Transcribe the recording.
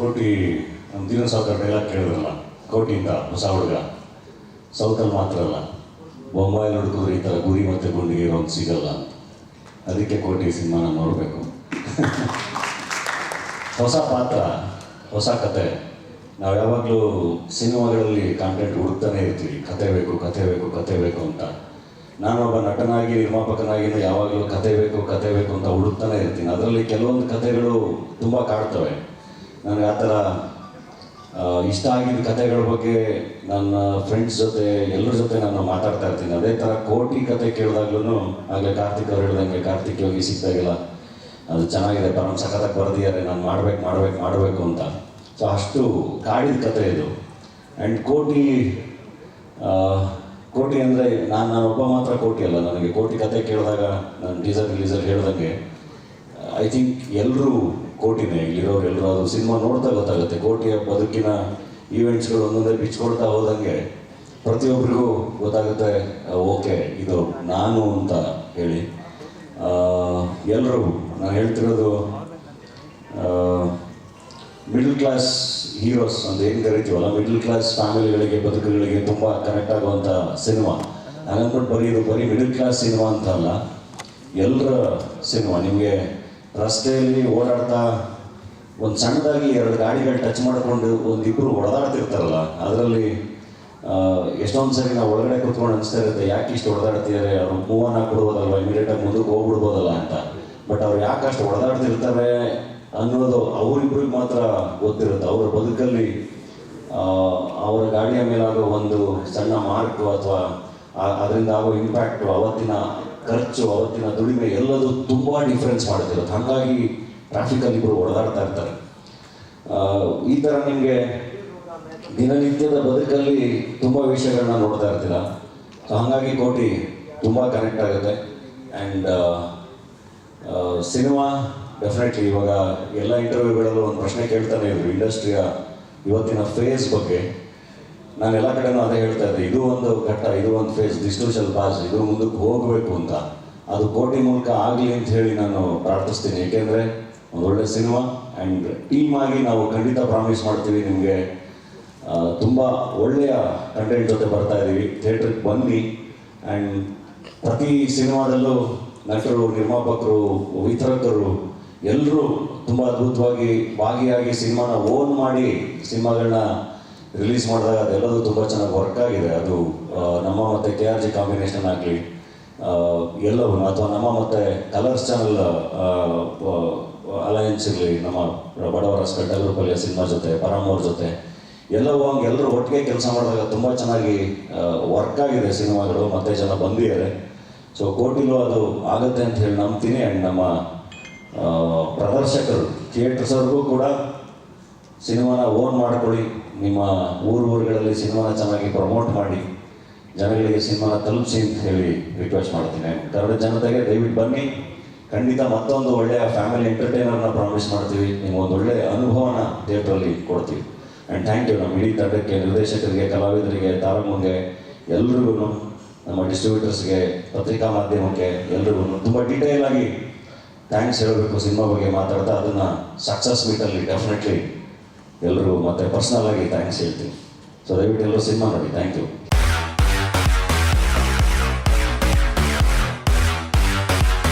ಕೋಟಿ ನಮ್ಮ ದಿನ ಸಾವುಕಾರ ಡೈಲಾಗ್ ಕೇಳಿದ್ರಲ್ಲ, ಕೋಟಿಯಿಂದ ಹೊಸ ಹುಡುಗ ಸೌತಲ್ಲಿ ಮಾತ್ರ ಅಲ್ಲ, ಬೊಂಬಾಯಲ್ಲಿ ಹುಡುಕಿದ್ರೆ ಈ ಥರ ಗುರಿ ಮತ್ತು ಗುಂಡಿಗೆ ಇರೋದು ಸಿಗಲ್ಲ ಅಂತ. ಅದಕ್ಕೆ ಕೋಟಿ ಸಿನಿಮಾನ ನೋಡಬೇಕು. ಹೊಸ ಪಾತ್ರ, ಹೊಸ ಕತೆ. ನಾವು ಯಾವಾಗಲೂ ಸಿನಿಮಾಗಳಲ್ಲಿ ಕಾಂಟೆಂಟ್ ಹುಡುಕ್ತಾನೆ ಇರ್ತೀವಿ, ಕತೆ ಬೇಕು ಕತೆ ಬೇಕು ಕತೆ ಬೇಕು ಅಂತ. ನಾನೊಬ್ಬ ನಟನಾಗಿ ನಿರ್ಮಾಪಕನಾಗಿಯೂ ಯಾವಾಗಲೂ ಕತೆ ಬೇಕು ಅಂತ ಹುಡುಕ್ತಾನೆ ಇರ್ತೀನಿ. ಅದರಲ್ಲಿ ಕೆಲವೊಂದು ಕತೆಗಳು ತುಂಬ ಕಾಡ್ತವೆ ನನಗೆ. ಆ ಥರ ಇಷ್ಟ ಆಗಿದ್ದ ಕತೆಗಳ ಬಗ್ಗೆ ನನ್ನ ಫ್ರೆಂಡ್ಸ್ ಜೊತೆ ಎಲ್ಲರ ಜೊತೆ ನಾನು ಮಾತಾಡ್ತಾ ಇರ್ತೀನಿ. ಅದೇ ಥರ ಕೋಟಿ ಕತೆ ಕೇಳಿದಾಗ್ಲೂ ಆಗಲೇ ಕಾರ್ತಿಕ್ ಅವ್ರು ಹೇಳ್ದಂಗೆ, ಕಾರ್ತಿಕ್ ಯೋಗಿ ಸಿಕ್ತಾಗಿಲ್ಲ ಅದು ಚೆನ್ನಾಗಿದೆ, ಪರಮ ಸಖತ್ತಾಗಿ ಬರೆದಿದ್ದಾರೆ, ನಾನು ಮಾಡಬೇಕು ಅಂತ. ಸೊ ಅಷ್ಟು ಕಾಡಿದ ಕತೆ ಇದು. ಆ್ಯಂಡ್ ಕೋಟಿ ಅಂದರೆ ನಾನೊಬ್ಬ ಮಾತ್ರ ಕೋಟಿ ಅಲ್ಲ. ನನಗೆ ಕೋಟಿ ಕತೆ ಕೇಳಿದಾಗ ನಾನು ಟೀಸರ್ ಹೇಳ್ದಂಗೆ ಐ ಥಿಂಕ್ ಎಲ್ಲರೂ ಕೋಟಿನೇ, ಇಲ್ಲಿರೋರು ಎಲ್ಲರೂ. ಅದು ಸಿನಿಮಾ ನೋಡ್ತಾ ಗೊತ್ತಾಗುತ್ತೆ. ಕೋಟಿಯ ಬದುಕಿನ ಈವೆಂಟ್ಸ್ಗಳು ಒಂದೊಂದೇ ಬಿಚ್ಕೊಡ್ತಾ ಹೋದಂಗೆ ಪ್ರತಿಯೊಬ್ಬರಿಗೂ ಗೊತ್ತಾಗುತ್ತೆ, ಓಕೆ ಇದು ನಾನು ಅಂತ ಹೇಳಿ. ಎಲ್ಲರೂ ನಾನು ಹೇಳ್ತಿರೋದು ಮಿಡಲ್ ಕ್ಲಾಸ್ ಹೀರೋಸ್ ಅಂತ ಏನು ಕರಿತೀವಲ್ಲ, ಮಿಡಲ್ ಕ್ಲಾಸ್ ಫ್ಯಾಮಿಲಿಗಳಿಗೆ ಬದುಕುಗಳಿಗೆ ತುಂಬ ಕನೆಕ್ಟ್ ಆಗುವಂಥ ಸಿನಿಮಾ. ನಾನಂದ್ಬಿಟ್ಟು ಬರೀ ಮಿಡಲ್ ಕ್ಲಾಸ್ ಸಿನಿಮಾ ಅಂತ ಅಲ್ಲ, ಎಲ್ಲರ ಸಿನಿಮಾ. ನಿಮಗೆ ರಸ್ತೆಯಲ್ಲಿ ಓಡಾಡ್ತಾ ಒಂದು ಸಣ್ಣದಾಗಿ 2 ಗಾಡಿಗಳು ಟಚ್ ಮಾಡಿಕೊಂಡು ಒಂದಿಬ್ಬರು ಹೊಡೆದಾಡ್ತಿರ್ತಾರಲ್ಲ, ಅದರಲ್ಲಿ ಎಷ್ಟೊಂದು ಸರಿ ನಾವು ಒಳಗಡೆ ಕೂತ್ಕೊಂಡು ಅನಿಸ್ತಾ ಇರುತ್ತೆ, ಯಾಕೆ ಇಷ್ಟು ಹೊಡೆದಾಡ್ತಿದ್ದಾರೆ, ಅವ್ರು ಮೂವ್ ಆನ್ ಆಗ್ಬಿಡ್ಬೋದಲ್ವ, ಇಮಿಡಿಯೇಟಾಗಿ ಮುಂದಕ್ಕೆ ಹೋಗ್ಬಿಡ್ಬೋದಲ್ಲ ಅಂತ. ಬಟ್ ಅವ್ರು ಯಾಕೆ ಅಷ್ಟು ಹೊಡೆದಾಡ್ತಿರ್ತಾರೆ ಅನ್ನೋದು ಅವರಿಬ್ಬರಿಗೆ ಮಾತ್ರ ಗೊತ್ತಿರುತ್ತೆ. ಅವರ ಬದುಕಲ್ಲಿ ಅವರ ಗಾಡಿಯ ಮೇಲಾಗೋ ಒಂದು ಸಣ್ಣ ಮಾರ್ಕು ಅಥವಾ ಅದರಿಂದ ಆಗೋ ಇಂಪ್ಯಾಕ್ಟು, ಅವತ್ತಿನ ಖರ್ಚು, ಅವತ್ತಿನ ದುಡಿಮೆ ಎಲ್ಲದೂ ತುಂಬ ಡಿಫ್ರೆನ್ಸ್ ಮಾಡ್ತಿರುತ್ತೆ. ಹಾಗಾಗಿ ಟ್ರಾಫಿಕಲ್ಲಿ ಇಬ್ಬರು ಹೊಡೆದಾಡ್ತಾ ಇರ್ತಾರೆ. ಈ ಥರ ನಿಮಗೆ ದಿನನಿತ್ಯದ ಬದುಕಲ್ಲಿ ತುಂಬ ವಿಷಯಗಳನ್ನ ನೋಡ್ತಾ ಇರ್ತೀರ. ಸೊ ಹಾಗಾಗಿ ಕೋಟಿ ತುಂಬ ಕನೆಕ್ಟ್ ಆಗುತ್ತೆ. ಆ್ಯಂಡ್ ಸಿನಿಮಾ ಡೆಫಿನೆಟ್ಲಿ ಇವಾಗ ಎಲ್ಲ ಇಂಟರ್ವ್ಯೂಗಳಲ್ಲೂ ಒಂದು ಪ್ರಶ್ನೆ ಕೇಳ್ತಾನೆ ಇದ್ರು ಇಂಡಸ್ಟ್ರಿಯ ಇವತ್ತಿನ ಫೇಸ್ ಬಗ್ಗೆ. ನಾನು ಎಲ್ಲ ಕಡೆನೂ ಅದೇ ಹೇಳ್ತಾ ಇದ್ದೆ, ಇದು ಒಂದು ಘಟ್ಟ, ಇದು ಒಂದು ಫೇಸ್, ದಿಸ್ ಶಲ್ ಪಾಸ್, ಇದು ಮುಂದಕ್ಕೆ ಹೋಗಬೇಕು ಅಂತ. ಅದು ಕೋಟಿ ಮೂಲಕ ಆಗಲಿ ಅಂತ ಹೇಳಿ ನಾನು ಪ್ರಾರ್ಥಿಸ್ತೀನಿ. ಏಕೆಂದರೆ ಒಂದು ಒಳ್ಳೆ ಸಿನಿಮಾ ಆ್ಯಂಡ್ ಟೀಮ್ ಆಗಿ ನಾವು ಖಂಡಿತ ಪ್ರಾಮಿಸ್ ಮಾಡ್ತೀವಿ ನಿಮಗೆ ತುಂಬ ಒಳ್ಳೆಯ ಕಂಟೆಂಟ್ ಜೊತೆ ಬರ್ತಾ ಇದ್ದೀವಿ. ಥಿಯೇಟ್ರಿಗೆ ಬನ್ನಿ. ಆ್ಯಂಡ್ ಪ್ರತಿ ಸಿನಿಮಾದಲ್ಲೂ ನಟರು, ನಿರ್ಮಾಪಕರು, ವಿತರಕರು ಎಲ್ಲರೂ ತುಂಬ ಅದ್ಭುತವಾಗಿ ಭಾಗಿಯಾಗಿ ಸಿನಿಮಾನ ಓನ್ ಮಾಡಿ ಸಿನಿಮಾಗಳನ್ನ ರಿಲೀಸ್ ಮಾಡಿದಾಗ ಅದೆಲ್ಲದೂ ತುಂಬ ಚೆನ್ನಾಗಿ ವರ್ಕ್ ಆಗಿದೆ. ಅದು ನಮ್ಮ ಮತ್ತು KRG ಕಾಂಬಿನೇಷನ್ ಆಗಲಿ ಎಲ್ಲವೂ, ಅಥವಾ ನಮ್ಮ ಮತ್ತು ಕಲರ್ಸ್ ಚಾನಲ್ ಅಲಯನ್ಸ್ ಇರಲಿ, ನಮ್ಮ ಬಡವರ ಸ್ಪೆಟ್ಟ ಗ್ರೂಪಲ್ಲಿಯ ಸಿನಿಮಾ ಜೊತೆ, ಪರಮ್ ಅವ್ರ ಜೊತೆ ಎಲ್ಲವೂ ಹಂಗೆ ಎಲ್ಲರೂ ಒಟ್ಟಿಗೆ ಕೆಲಸ ಮಾಡಿದಾಗ ತುಂಬ ಚೆನ್ನಾಗಿ ವರ್ಕ್ ಆಗಿದೆ ಸಿನಿಮಾಗಳು, ಮತ್ತೆ ಜನ ಬಂದಿದ್ದಾರೆ. ಸೊ ಕೋಟಿಲೂ ಅದು ಆಗುತ್ತೆ ಅಂತ ಹೇಳಿ ನಂಬ್ತೀನಿ. ಆ್ಯಂಡ್ ನಮ್ಮ ಪ್ರದರ್ಶಕರು, ಥಿಯೇಟರ್ಸವ್ರಿಗೂ ಕೂಡ ಸಿನಿಮಾನ ಓನ್ ಮಾಡ್ಕೊಳ್ಳಿ, ನಿಮ್ಮ ಊರುಗಳಲ್ಲಿ ಸಿನಿಮಾನ ಚೆನ್ನಾಗಿ ಪ್ರಮೋಟ್ ಮಾಡಿ, ಜನಗಳಿಗೆ ಸಿನಿಮಾನ ತಲುಪಿಸಿ ಅಂತ ಹೇಳಿ ರಿಕ್ವೆಸ್ಟ್ ಮಾಡ್ತೀನಿ. ಕನ್ನಡ ಜನತೆಗೆ ದಯವಿಟ್ಟು ಬನ್ನಿ. ಖಂಡಿತ ಮತ್ತೊಂದು ಒಳ್ಳೆಯ ಫ್ಯಾಮಿಲಿ ಎಂಟರ್ಟೈನರ್ನ ಪ್ರಾಮಿಸ್ ಮಾಡ್ತೀವಿ. ನಿಮಗೊಂದು ಒಳ್ಳೆಯ ಅನುಭವನ ಥಿಯೇಟ್ರಲ್ಲಿ ಕೊಡ್ತೀವಿ. ಆ್ಯಂಡ್ ಥ್ಯಾಂಕ್ ಯು ನಮ್ಮ ಇಡೀ ತಂಡಕ್ಕೆ, ನಿರ್ದೇಶಕರಿಗೆ, ಕಲಾವಿದರಿಗೆ, ತಾರಮ್ಮಂಗೆ, ಎಲ್ರಿಗೂ, ನಮ್ಮ ಡಿಸ್ಟ್ರಿಬ್ಯೂಟರ್ಸ್ಗೆ, ಪತ್ರಿಕಾ ಮಾಧ್ಯಮಕ್ಕೆ ಎಲ್ರಿಗೂ ತುಂಬ ಡೀಟೇಲ್ ಆಗಿ ಥ್ಯಾಂಕ್ಸ್ ಹೇಳಬೇಕು ಸಿನಿಮಾ ಬಗ್ಗೆ ಮಾತಾಡ್ತಾ. ಅದನ್ನು ಸಕ್ಸಸ್ ಮೀಟಲ್ಲಿ ಡೆಫಿನೆಟ್ಲಿ ಎಲ್ಲರೂ ಮತ್ತೆ ಪರ್ಸ್ನಲ್ ಆಗಿ ಥ್ಯಾಂಕ್ಸ್ ಹೇಳ್ತೀನಿ. ಸೊ ದಯವಿಟ್ಟು ಎಲ್ಲರೂ ಸಿನಿಮಾ ನೋಡಿ. Thank you.